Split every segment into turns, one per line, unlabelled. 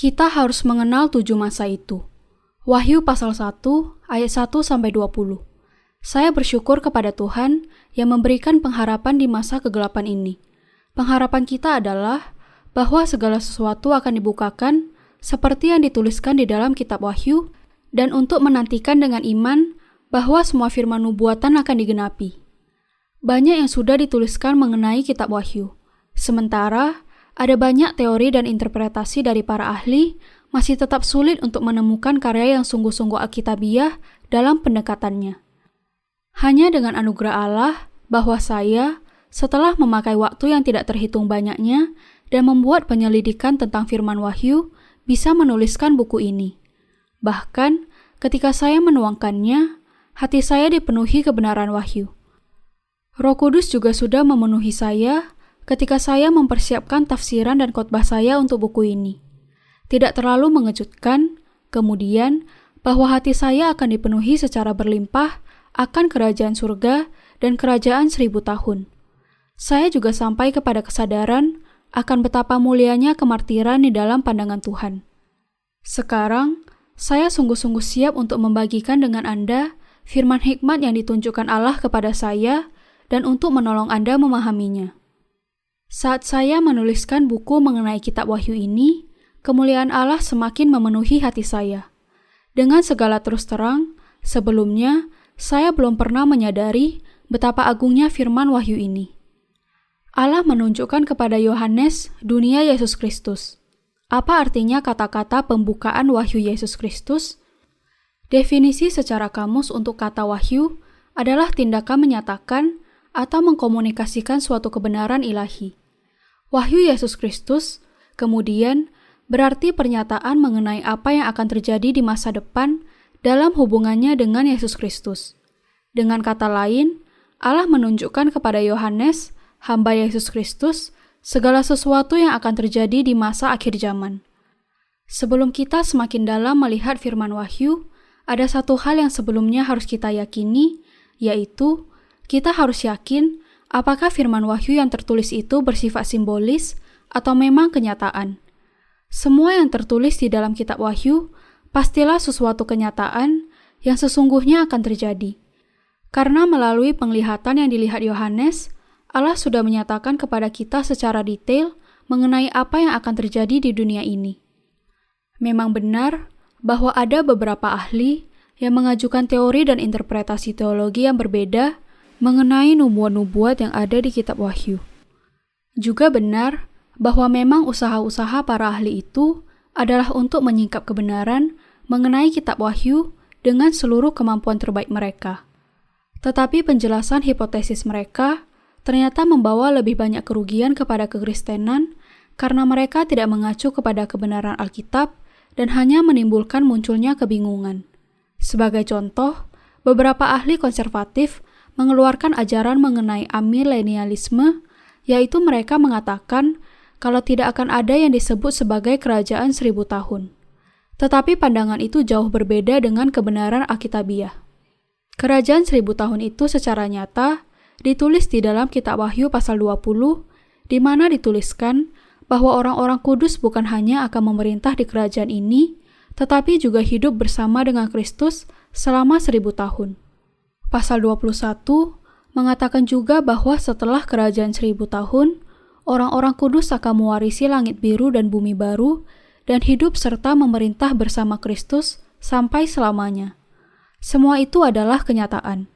Kita harus mengenal 7 masa itu. Wahyu pasal 1 ayat 1-20. Saya bersyukur kepada Tuhan yang memberikan pengharapan di masa kegelapan ini. Pengharapan kita adalah bahwa segala sesuatu akan dibukakan seperti yang dituliskan di dalam kitab Wahyu, dan untuk menantikan dengan iman bahwa semua firman nubuatan akan digenapi. Banyak yang sudah dituliskan mengenai kitab Wahyu. Sementara ada banyak teori dan interpretasi dari para ahli, masih tetap sulit untuk menemukan karya yang sungguh-sungguh alkitabiah dalam pendekatannya. Hanya dengan anugerah Allah bahwa saya, setelah memakai waktu yang tidak terhitung banyaknya dan membuat penyelidikan tentang firman Wahyu, bisa menuliskan buku ini. Bahkan, ketika saya menuangkannya, hati saya dipenuhi kebenaran Wahyu. Roh Kudus juga sudah memenuhi saya ketika saya mempersiapkan tafsiran dan khotbah saya untuk buku ini. Tidak terlalu mengejutkan, kemudian, bahwa hati saya akan dipenuhi secara berlimpah akan kerajaan surga dan kerajaan 1000 tahun. Saya juga sampai kepada kesadaran akan betapa mulianya kemartiran di dalam pandangan Tuhan. Sekarang, saya sungguh-sungguh siap untuk membagikan dengan Anda firman hikmat yang ditunjukkan Allah kepada saya dan untuk menolong Anda memahaminya. Saat saya menuliskan buku mengenai kitab Wahyu ini, kemuliaan Allah semakin memenuhi hati saya. Dengan segala terus terang, sebelumnya saya belum pernah menyadari betapa agungnya firman Wahyu ini. Allah menunjukkan kepada Yohanes dunia Yesus Kristus. Apa artinya kata-kata pembukaan Wahyu Yesus Kristus? Definisi secara kamus untuk kata wahyu adalah tindakan menyatakan atau mengkomunikasikan suatu kebenaran ilahi. Wahyu Yesus Kristus, kemudian, berarti pernyataan mengenai apa yang akan terjadi di masa depan dalam hubungannya dengan Yesus Kristus. Dengan kata lain, Allah menunjukkan kepada Yohanes, hamba Yesus Kristus, segala sesuatu yang akan terjadi di masa akhir zaman. Sebelum kita semakin dalam melihat firman Wahyu, ada satu hal yang sebelumnya harus kita yakini, yaitu kita harus yakin apakah firman Wahyu yang tertulis itu bersifat simbolis atau memang kenyataan. Semua yang tertulis di dalam kitab Wahyu pastilah sesuatu kenyataan yang sesungguhnya akan terjadi. Karena melalui penglihatan yang dilihat Yohanes, Allah sudah menyatakan kepada kita secara detail mengenai apa yang akan terjadi di dunia ini. Memang benar bahwa ada beberapa ahli yang mengajukan teori dan interpretasi teologi yang berbeda mengenai nubuat-nubuat yang ada di kitab Wahyu. Juga benar bahwa memang usaha-usaha para ahli itu adalah untuk menyingkap kebenaran mengenai kitab Wahyu dengan seluruh kemampuan terbaik mereka. Tetapi penjelasan hipotesis mereka ternyata membawa lebih banyak kerugian kepada kekristenan karena mereka tidak mengacu kepada kebenaran Alkitab dan hanya menimbulkan munculnya kebingungan. Sebagai contoh, beberapa ahli konservatif mengeluarkan ajaran mengenai amilenialisme, yaitu mereka mengatakan kalau tidak akan ada yang disebut sebagai kerajaan 1000 tahun. Tetapi pandangan itu jauh berbeda dengan kebenaran Alkitabiah. Kerajaan 1000 tahun itu secara nyata ditulis di dalam kitab Wahyu pasal 20, di mana dituliskan bahwa orang-orang kudus bukan hanya akan memerintah di kerajaan ini, tetapi juga hidup bersama dengan Kristus selama 1000 tahun. Pasal 21 mengatakan juga bahwa setelah kerajaan 1000 tahun, orang-orang kudus akan mewarisi langit biru dan bumi baru, dan hidup serta memerintah bersama Kristus sampai selamanya. Semua itu adalah kenyataan.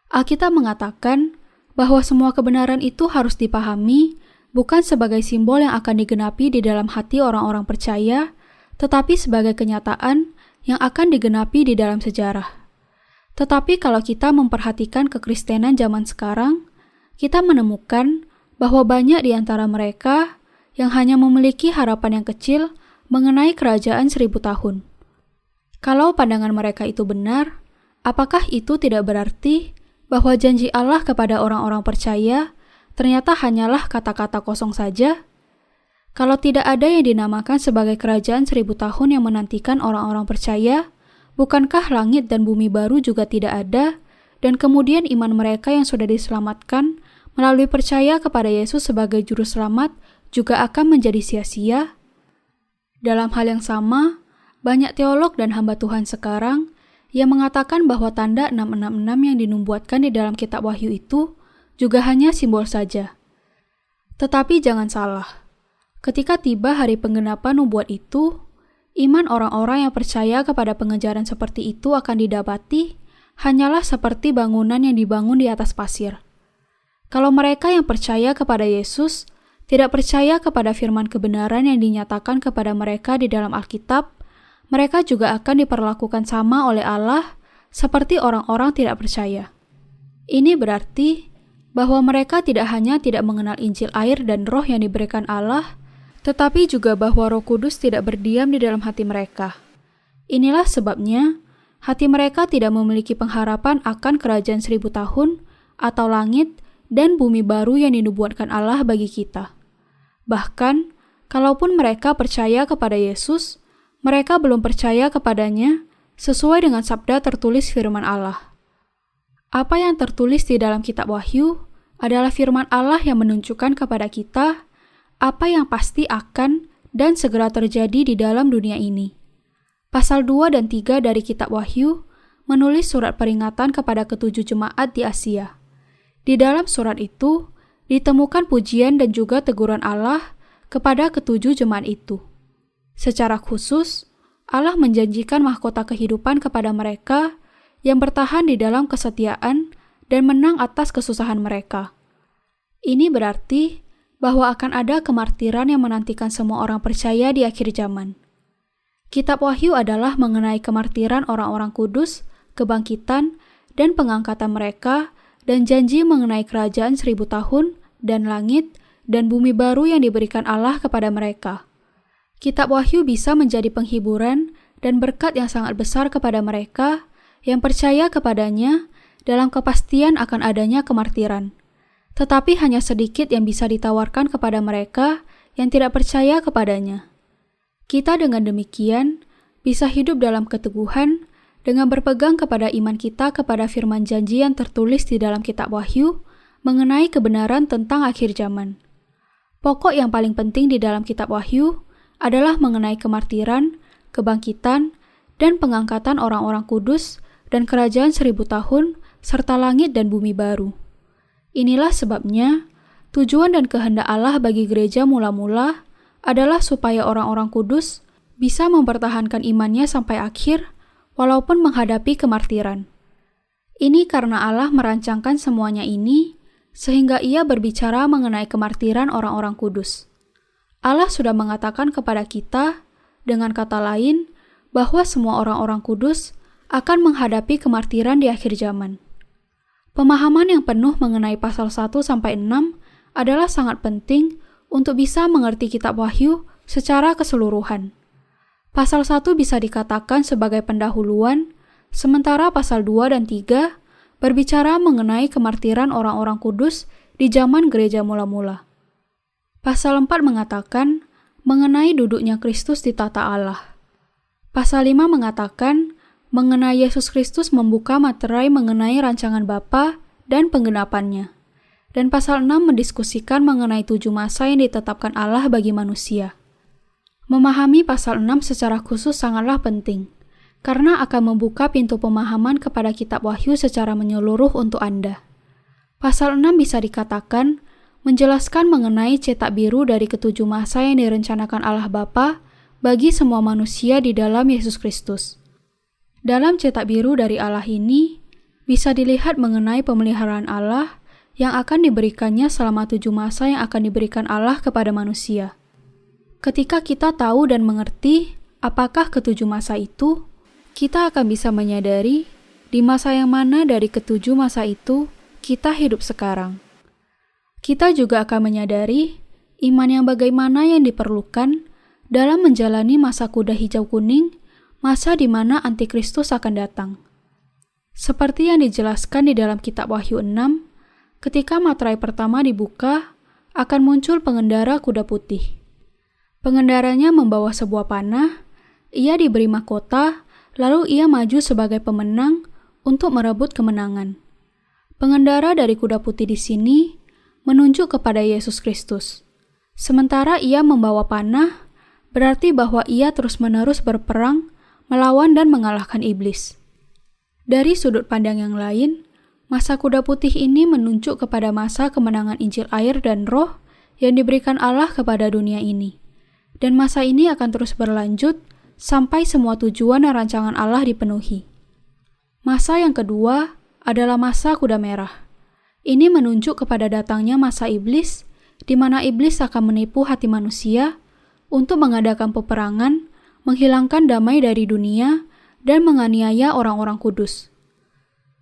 Alkitab mengatakan bahwa semua kebenaran itu harus dipahami bukan sebagai simbol yang akan digenapi di dalam hati orang-orang percaya, tetapi sebagai kenyataan yang akan digenapi di dalam sejarah. Tetapi kalau kita memperhatikan kekristenan zaman sekarang, kita menemukan bahwa banyak di antara mereka yang hanya memiliki harapan yang kecil mengenai kerajaan 1000 tahun. Kalau pandangan mereka itu benar, apakah itu tidak berarti bahwa janji Allah kepada orang-orang percaya ternyata hanyalah kata-kata kosong saja? Kalau tidak ada yang dinamakan sebagai kerajaan 1000 tahun yang menantikan orang-orang percaya, bukankah langit dan bumi baru juga tidak ada, dan kemudian iman mereka yang sudah diselamatkan melalui percaya kepada Yesus sebagai juru selamat juga akan menjadi sia-sia? Dalam hal yang sama, banyak teolog dan hamba Tuhan sekarang yang mengatakan bahwa tanda 666 yang dinubuatkan di dalam kitab Wahyu itu juga hanya simbol saja. Tetapi jangan salah, ketika tiba hari penggenapan nubuat itu, iman orang-orang yang percaya kepada pengejaran seperti itu akan didapati hanyalah seperti bangunan yang dibangun di atas pasir. Kalau mereka yang percaya kepada Yesus tidak percaya kepada firman kebenaran yang dinyatakan kepada mereka di dalam Alkitab, mereka juga akan diperlakukan sama oleh Allah seperti orang-orang tidak percaya. Ini berarti bahwa mereka tidak hanya tidak mengenal Injil air dan roh yang diberikan Allah, tetapi juga bahwa Roh Kudus tidak berdiam di dalam hati mereka. Inilah sebabnya hati mereka tidak memiliki pengharapan akan kerajaan 1000 tahun atau langit dan bumi baru yang dinubuatkan Allah bagi kita. Bahkan, kalaupun mereka percaya kepada Yesus, mereka belum percaya kepadanya sesuai dengan sabda tertulis firman Allah. Apa yang tertulis di dalam kitab Wahyu adalah firman Allah yang menunjukkan kepada kita apa yang pasti akan dan segera terjadi di dalam dunia ini. Pasal 2 dan 3 dari kitab Wahyu menulis surat peringatan kepada ketujuh jemaat di Asia. Di dalam surat itu, ditemukan pujian dan juga teguran Allah kepada ketujuh jemaat itu. Secara khusus, Allah menjanjikan mahkota kehidupan kepada mereka yang bertahan di dalam kesetiaan dan menang atas kesusahan mereka. Ini berarti bahwa akan ada kemartiran yang menantikan semua orang percaya di akhir zaman. Kitab Wahyu adalah mengenai kemartiran orang-orang kudus, kebangkitan, dan pengangkatan mereka, dan janji mengenai kerajaan 1000 tahun, dan langit, dan bumi baru yang diberikan Allah kepada mereka. Kitab Wahyu bisa menjadi penghiburan dan berkat yang sangat besar kepada mereka yang percaya kepadanya dalam kepastian akan adanya kemartiran. Tetapi hanya sedikit yang bisa ditawarkan kepada mereka yang tidak percaya kepadanya. Kita dengan demikian bisa hidup dalam keteguhan dengan berpegang kepada iman kita kepada firman janji yang tertulis di dalam kitab Wahyu mengenai kebenaran tentang akhir zaman. Pokok yang paling penting di dalam kitab Wahyu adalah mengenai kemartiran, kebangkitan, dan pengangkatan orang-orang kudus dan kerajaan 1000 tahun serta langit dan bumi baru. Inilah sebabnya tujuan dan kehendak Allah bagi gereja mula-mula adalah supaya orang-orang kudus bisa mempertahankan imannya sampai akhir walaupun menghadapi kemartiran. Ini karena Allah merancangkan semuanya ini sehingga ia berbicara mengenai kemartiran orang-orang kudus. Allah sudah mengatakan kepada kita, dengan kata lain, bahwa semua orang-orang kudus akan menghadapi kemartiran di akhir zaman. Pemahaman yang penuh mengenai pasal 1-6 adalah sangat penting untuk bisa mengerti kitab Wahyu secara keseluruhan. Pasal 1 bisa dikatakan sebagai pendahuluan, sementara pasal 2 dan 3 berbicara mengenai kemartiran orang-orang kudus di zaman gereja mula-mula. Pasal 4 mengatakan mengenai duduknya Kristus di tata Allah. Pasal 5 mengatakan mengenai Yesus Kristus membuka materai mengenai rancangan Bapa dan penggenapannya. Dan pasal 6 mendiskusikan mengenai 7 masa yang ditetapkan Allah bagi manusia. Memahami pasal 6 secara khusus sangatlah penting, karena akan membuka pintu pemahaman kepada kitab Wahyu secara menyeluruh untuk Anda. Pasal 6 bisa dikatakan menjelaskan mengenai cetak biru dari ketujuh masa yang direncanakan Allah Bapa bagi semua manusia di dalam Yesus Kristus. Dalam cetak biru dari Allah ini, bisa dilihat mengenai pemeliharaan Allah yang akan diberikannya selama 7 masa yang akan diberikan Allah kepada manusia. Ketika kita tahu dan mengerti apakah ketujuh masa itu, kita akan bisa menyadari di masa yang mana dari ketujuh masa itu kita hidup sekarang. Kita juga akan menyadari iman yang bagaimana yang diperlukan dalam menjalani masa kuda hijau kuning, masa di mana antikristus akan datang. Seperti yang dijelaskan di dalam kitab Wahyu 6, ketika materai pertama dibuka, akan muncul pengendara kuda putih. Pengendaranya membawa sebuah panah, ia diberi mahkota, lalu ia maju sebagai pemenang untuk merebut kemenangan. Pengendara dari kuda putih di sini menunjuk kepada Yesus Kristus. Sementara ia membawa panah, berarti bahwa ia terus-menerus berperang, melawan dan mengalahkan iblis. Dari sudut pandang yang lain, masa kuda putih ini menunjuk kepada masa kemenangan Injil air dan roh yang diberikan Allah kepada dunia ini. Dan masa ini akan terus berlanjut sampai semua tujuan dan rancangan Allah dipenuhi. Masa yang kedua adalah masa kuda merah. Ini menunjuk kepada datangnya masa iblis, di mana iblis akan menipu hati manusia untuk mengadakan peperangan, menghilangkan damai dari dunia, dan menganiaya orang-orang kudus.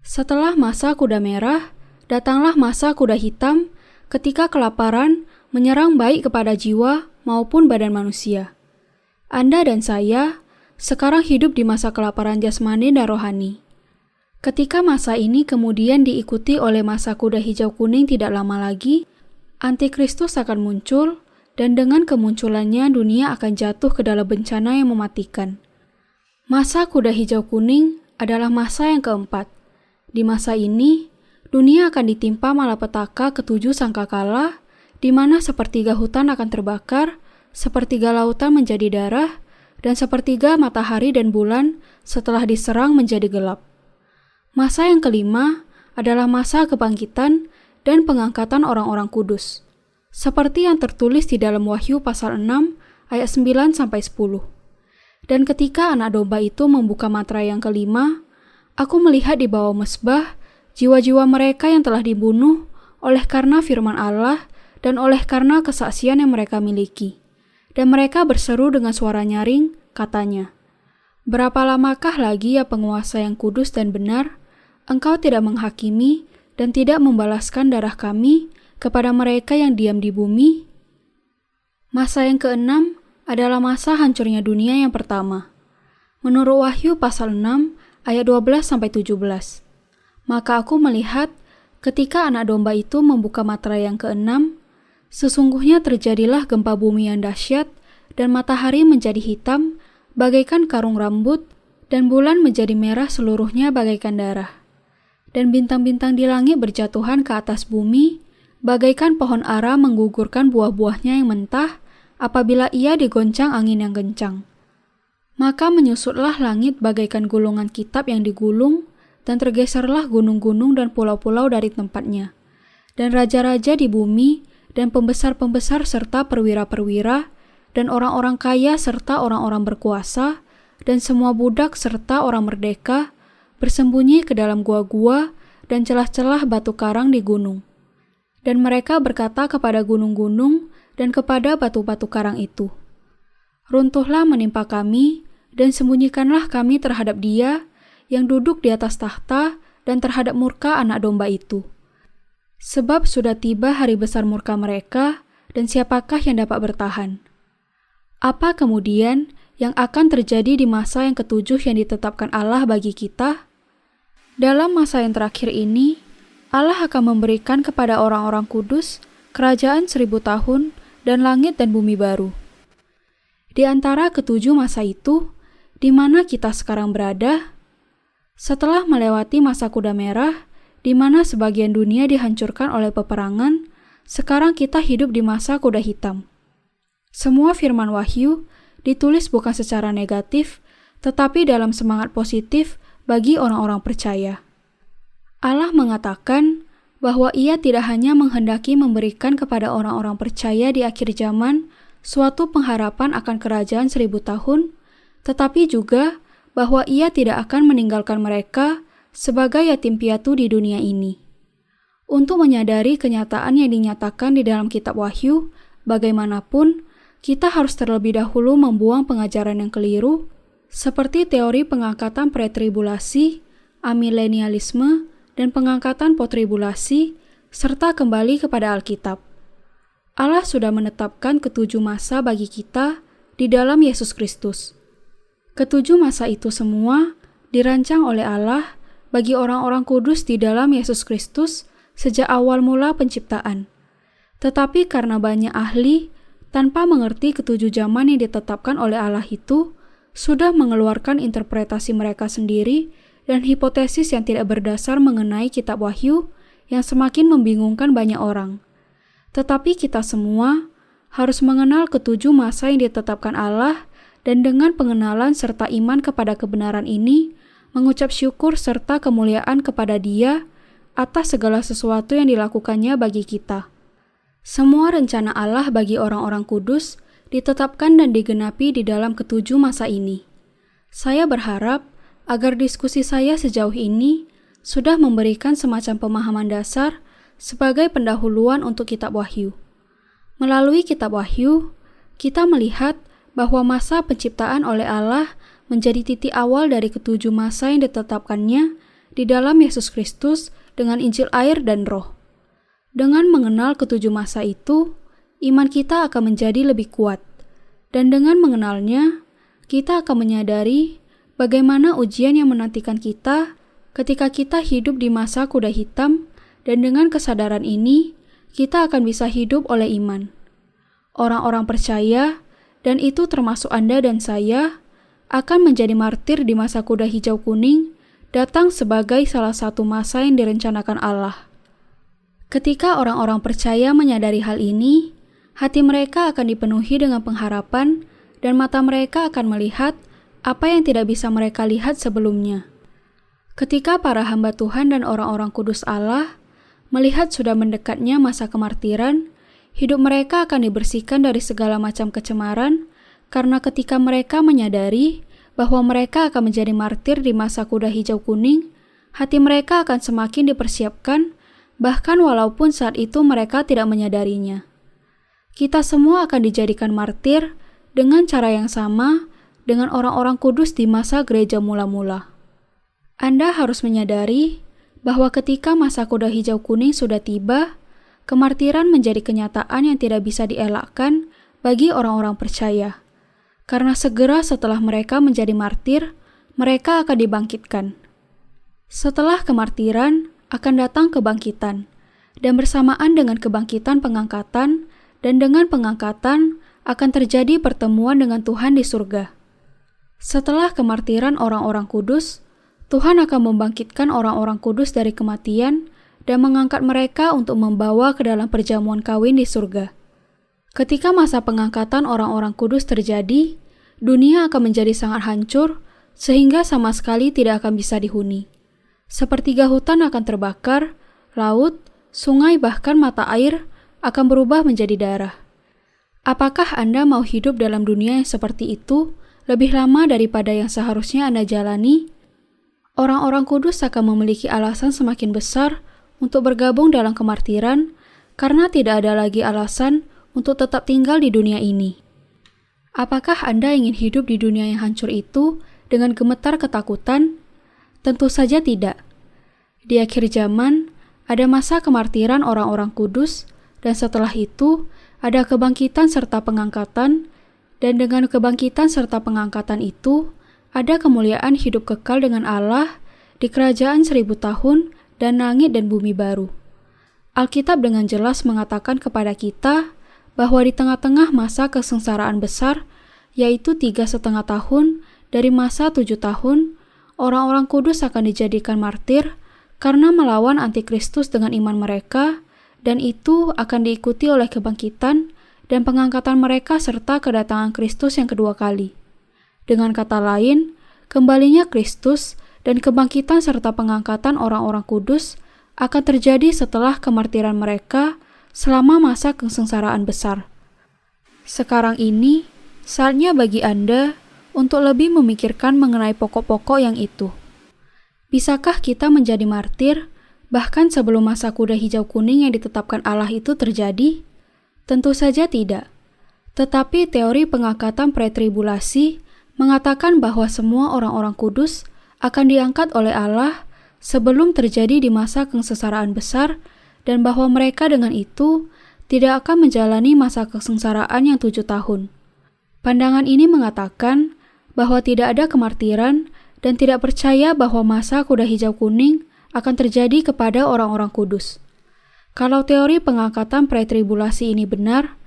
Setelah masa kuda merah, datanglah masa kuda hitam ketika kelaparan menyerang baik kepada jiwa maupun badan manusia. Anda dan saya sekarang hidup di masa kelaparan jasmani dan rohani. Ketika masa ini kemudian diikuti oleh masa kuda hijau kuning tidak lama lagi, Antikristus akan muncul, dan dengan kemunculannya dunia akan jatuh ke dalam bencana yang mematikan. Masa kuda hijau kuning adalah masa yang keempat. Di masa ini, dunia akan ditimpa malapetaka ketujuh sangkakala, di mana sepertiga hutan akan terbakar, sepertiga lautan menjadi darah, dan sepertiga matahari dan bulan setelah diserang menjadi gelap. Masa yang kelima adalah masa kebangkitan dan pengangkatan orang-orang kudus, seperti yang tertulis di dalam Wahyu pasal 6 ayat 9-10. Dan ketika anak domba itu membuka materai yang kelima, aku melihat di bawah mezbah jiwa-jiwa mereka yang telah dibunuh oleh karena firman Allah dan oleh karena kesaksian yang mereka miliki. Dan mereka berseru dengan suara nyaring, katanya, "Berapa lamakah lagi ya penguasa yang kudus dan benar, engkau tidak menghakimi dan tidak membalaskan darah kami kepada mereka yang diam di bumi?" Masa yang keenam adalah masa hancurnya dunia yang pertama. Menurut Wahyu pasal 6 ayat 12-17. Maka aku melihat ketika anak domba itu membuka materai yang keenam, sesungguhnya terjadilah gempa bumi yang dahsyat dan matahari menjadi hitam bagaikan karung rambut dan bulan menjadi merah seluruhnya bagaikan darah. Dan bintang-bintang di langit berjatuhan ke atas bumi bagaikan pohon ara menggugurkan buah-buahnya yang mentah apabila ia digoncang angin yang kencang. Maka menyusutlah langit bagaikan gulungan kitab yang digulung, dan tergeserlah gunung-gunung dan pulau-pulau dari tempatnya. Dan raja-raja di bumi, dan pembesar-pembesar serta perwira-perwira, dan orang-orang kaya serta orang-orang berkuasa, dan semua budak serta orang merdeka, bersembunyi ke dalam gua-gua dan celah-celah batu karang di gunung. Dan mereka berkata kepada gunung-gunung dan kepada batu-batu karang itu, "Runtuhlah menimpa kami, dan sembunyikanlah kami terhadap Dia yang duduk di atas tahta dan terhadap murka anak domba itu. Sebab sudah tiba hari besar murka mereka, dan siapakah yang dapat bertahan?" Apa kemudian yang akan terjadi di masa yang ketujuh yang ditetapkan Allah bagi kita? Dalam masa yang terakhir ini, Allah akan memberikan kepada orang-orang kudus kerajaan 1000 tahun dan langit dan bumi baru. Di antara ketujuh masa itu, di mana kita sekarang berada, setelah melewati masa kuda merah, di mana sebagian dunia dihancurkan oleh peperangan, sekarang kita hidup di masa kuda hitam. Semua firman Wahyu ditulis bukan secara negatif, tetapi dalam semangat positif bagi orang-orang percaya. Allah mengatakan bahwa Ia tidak hanya menghendaki memberikan kepada orang-orang percaya di akhir zaman suatu pengharapan akan kerajaan 1000 tahun, tetapi juga bahwa Ia tidak akan meninggalkan mereka sebagai yatim piatu di dunia ini. Untuk menyadari kenyataan yang dinyatakan di dalam kitab Wahyu, bagaimanapun, kita harus terlebih dahulu membuang pengajaran yang keliru, seperti teori pengangkatan pretribulasi, amilenialisme, dan pengangkatan potribulasi, serta kembali kepada Alkitab. Allah sudah menetapkan ketujuh masa bagi kita di dalam Yesus Kristus. Ketujuh masa itu semua dirancang oleh Allah bagi orang-orang kudus di dalam Yesus Kristus sejak awal mula penciptaan. Tetapi karena banyak ahli, tanpa mengerti ketujuh zaman yang ditetapkan oleh Allah itu, sudah mengeluarkan interpretasi mereka sendiri dan hipotesis yang tidak berdasar mengenai kitab Wahyu yang semakin membingungkan banyak orang. Tetapi kita semua, harus mengenal ketujuh masa yang ditetapkan Allah, dan dengan pengenalan serta iman kepada kebenaran ini, mengucap syukur serta kemuliaan kepada Dia atas segala sesuatu yang dilakukannya bagi kita. Semua rencana Allah bagi orang-orang kudus ditetapkan dan digenapi di dalam ketujuh masa ini. Saya berharap agar diskusi saya sejauh ini sudah memberikan semacam pemahaman dasar sebagai pendahuluan untuk kitab Wahyu. Melalui kitab Wahyu, kita melihat bahwa masa penciptaan oleh Allah menjadi titik awal dari ketujuh masa yang ditetapkannya di dalam Yesus Kristus dengan Injil air dan Roh. Dengan mengenal ketujuh masa itu, iman kita akan menjadi lebih kuat. Dan dengan mengenalnya, kita akan menyadari bagaimana ujian yang menantikan kita ketika kita hidup di masa kuda hitam, dan dengan kesadaran ini, kita akan bisa hidup oleh iman. Orang-orang percaya, dan itu termasuk Anda dan saya, akan menjadi martir di masa kuda hijau kuning, datang sebagai salah satu masa yang direncanakan Allah. Ketika orang-orang percaya menyadari hal ini, hati mereka akan dipenuhi dengan pengharapan, dan mata mereka akan melihat apa yang tidak bisa mereka lihat sebelumnya. Ketika para hamba Tuhan dan orang-orang kudus Allah melihat sudah mendekatnya masa kemartiran, hidup mereka akan dibersihkan dari segala macam kecemaran, karena ketika mereka menyadari bahwa mereka akan menjadi martir di masa kuda hijau kuning, hati mereka akan semakin dipersiapkan, bahkan walaupun saat itu mereka tidak menyadarinya. Kita semua akan dijadikan martir dengan cara yang sama dengan orang-orang kudus di masa gereja mula-mula. Anda harus menyadari bahwa ketika masa kuda hijau kuning sudah tiba, kemartiran menjadi kenyataan yang tidak bisa dielakkan bagi orang-orang percaya. Karena segera setelah mereka menjadi martir, mereka akan dibangkitkan. Setelah kemartiran, akan datang kebangkitan, dan bersamaan dengan kebangkitan pengangkatan, dan dengan pengangkatan akan terjadi pertemuan dengan Tuhan di surga. Setelah kemartiran orang-orang kudus, Tuhan akan membangkitkan orang-orang kudus dari kematian dan mengangkat mereka untuk membawa ke dalam perjamuan kawin di surga. Ketika masa pengangkatan orang-orang kudus terjadi, dunia akan menjadi sangat hancur sehingga sama sekali tidak akan bisa dihuni. Sepertiga hutan akan terbakar, laut, sungai bahkan mata air akan berubah menjadi darah. Apakah Anda mau hidup dalam dunia yang seperti itu lebih lama daripada yang seharusnya Anda jalani? Orang-orang kudus akan memiliki alasan semakin besar untuk bergabung dalam kemartiran karena tidak ada lagi alasan untuk tetap tinggal di dunia ini. Apakah Anda ingin hidup di dunia yang hancur itu dengan gemetar ketakutan? Tentu saja tidak. Di akhir zaman, ada masa kemartiran orang-orang kudus, dan setelah itu ada kebangkitan serta pengangkatan, dan dengan kebangkitan serta pengangkatan itu, ada kemuliaan hidup kekal dengan Allah di kerajaan 1000 tahun dan langit dan bumi baru. Alkitab dengan jelas mengatakan kepada kita bahwa di tengah-tengah masa kesengsaraan besar, yaitu 3,5 tahun dari masa 7 tahun, orang-orang kudus akan dijadikan martir karena melawan antikristus dengan iman mereka, dan itu akan diikuti oleh kebangkitan dan pengangkatan mereka serta kedatangan Kristus yang kedua kali. Dengan kata lain, kembalinya Kristus dan kebangkitan serta pengangkatan orang-orang kudus akan terjadi setelah kemartiran mereka selama masa kesengsaraan besar. Sekarang ini, saatnya bagi Anda untuk lebih memikirkan mengenai pokok-pokok yang itu. Bisakah kita menjadi martir bahkan sebelum masa kuda hijau kuning yang ditetapkan Allah itu terjadi? Tentu saja tidak. Tetapi teori pengangkatan pretribulasi mengatakan bahwa semua orang-orang kudus akan diangkat oleh Allah sebelum terjadi di masa kesengsaraan besar, dan bahwa mereka dengan itu tidak akan menjalani masa kesengsaraan yang 7 tahun. Pandangan ini mengatakan bahwa tidak ada kemartiran dan tidak percaya bahwa masa kuda hijau kuning akan terjadi kepada orang-orang kudus. Kalau teori pengangkatan pretribulasi ini benar,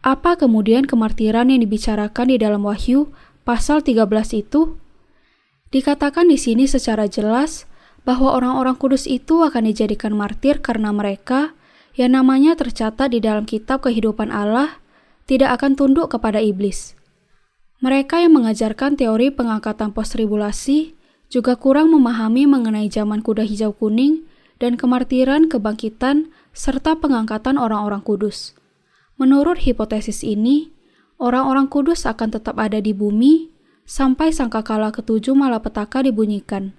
apa kemudian kemartiran yang dibicarakan di dalam Wahyu pasal 13 itu? Dikatakan di sini secara jelas bahwa orang-orang kudus itu akan dijadikan martir karena mereka, yang namanya tercatat di dalam kitab kehidupan Allah, tidak akan tunduk kepada iblis. Mereka yang mengajarkan teori pengangkatan post-tribulasi juga kurang memahami mengenai zaman kuda hijau kuning dan kemartiran, kebangkitan, serta pengangkatan orang-orang kudus. Menurut hipotesis ini, orang-orang kudus akan tetap ada di bumi sampai sangkakala ketujuh malapetaka dibunyikan.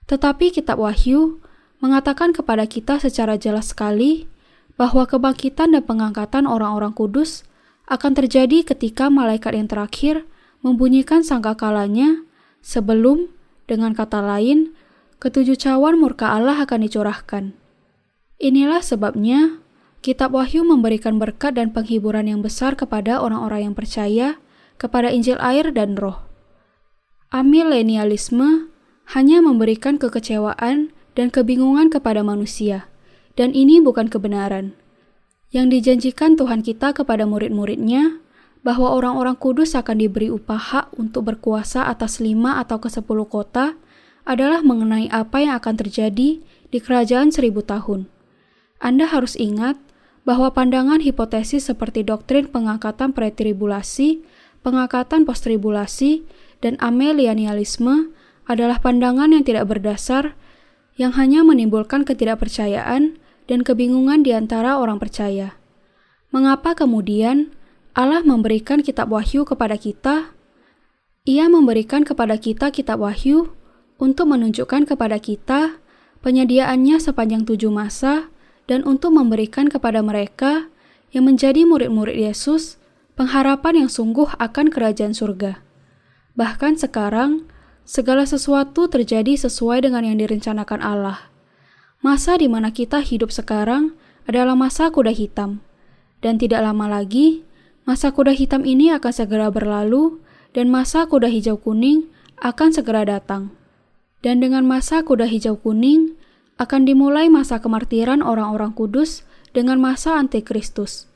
Tetapi kitab Wahyu mengatakan kepada kita secara jelas sekali bahwa kebangkitan dan pengangkatan orang-orang kudus akan terjadi ketika malaikat yang terakhir membunyikan sangkakalanya sebelum, dengan kata lain, ketujuh cawan murka Allah akan dicurahkan. Inilah sebabnya kitab Wahyu memberikan berkat dan penghiburan yang besar kepada orang-orang yang percaya kepada Injil air dan Roh. Amilenialisme hanya memberikan kekecewaan dan kebingungan kepada manusia, dan ini bukan kebenaran. Yang dijanjikan Tuhan kita kepada murid-muridnya, bahwa orang-orang kudus akan diberi upah hak untuk berkuasa atas 5 atau ke-10 kota, adalah mengenai apa yang akan terjadi di kerajaan 1000 tahun. Anda harus ingat bahwa pandangan hipotesis seperti doktrin pengangkatan pretribulasi, pengangkatan post-tribulasi, dan amilenialisme adalah pandangan yang tidak berdasar, yang hanya menimbulkan ketidakpercayaan dan kebingungan di antara orang percaya. Mengapa kemudian Allah memberikan kitab Wahyu kepada kita? Ia memberikan kepada kita kitab Wahyu untuk menunjukkan kepada kita penyediaannya sepanjang 7 masa dan untuk memberikan kepada mereka yang menjadi murid-murid Yesus pengharapan yang sungguh akan kerajaan surga. Bahkan sekarang, segala sesuatu terjadi sesuai dengan yang direncanakan Allah. Masa di mana kita hidup sekarang adalah masa kuda hitam. Dan tidak lama lagi, masa kuda hitam ini akan segera berlalu dan masa kuda hijau kuning akan segera datang. Dan dengan masa kuda hijau kuning, akan dimulai masa kemartiran orang-orang kudus dengan masa antikristus.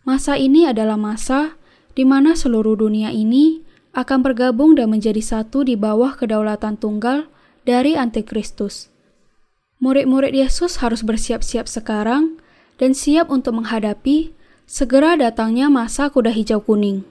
Masa ini adalah masa di mana seluruh dunia ini akan bergabung dan menjadi satu di bawah kedaulatan tunggal dari antikristus. Murid-murid Yesus harus bersiap-siap sekarang dan siap untuk menghadapi segera datangnya masa kuda hijau kuning.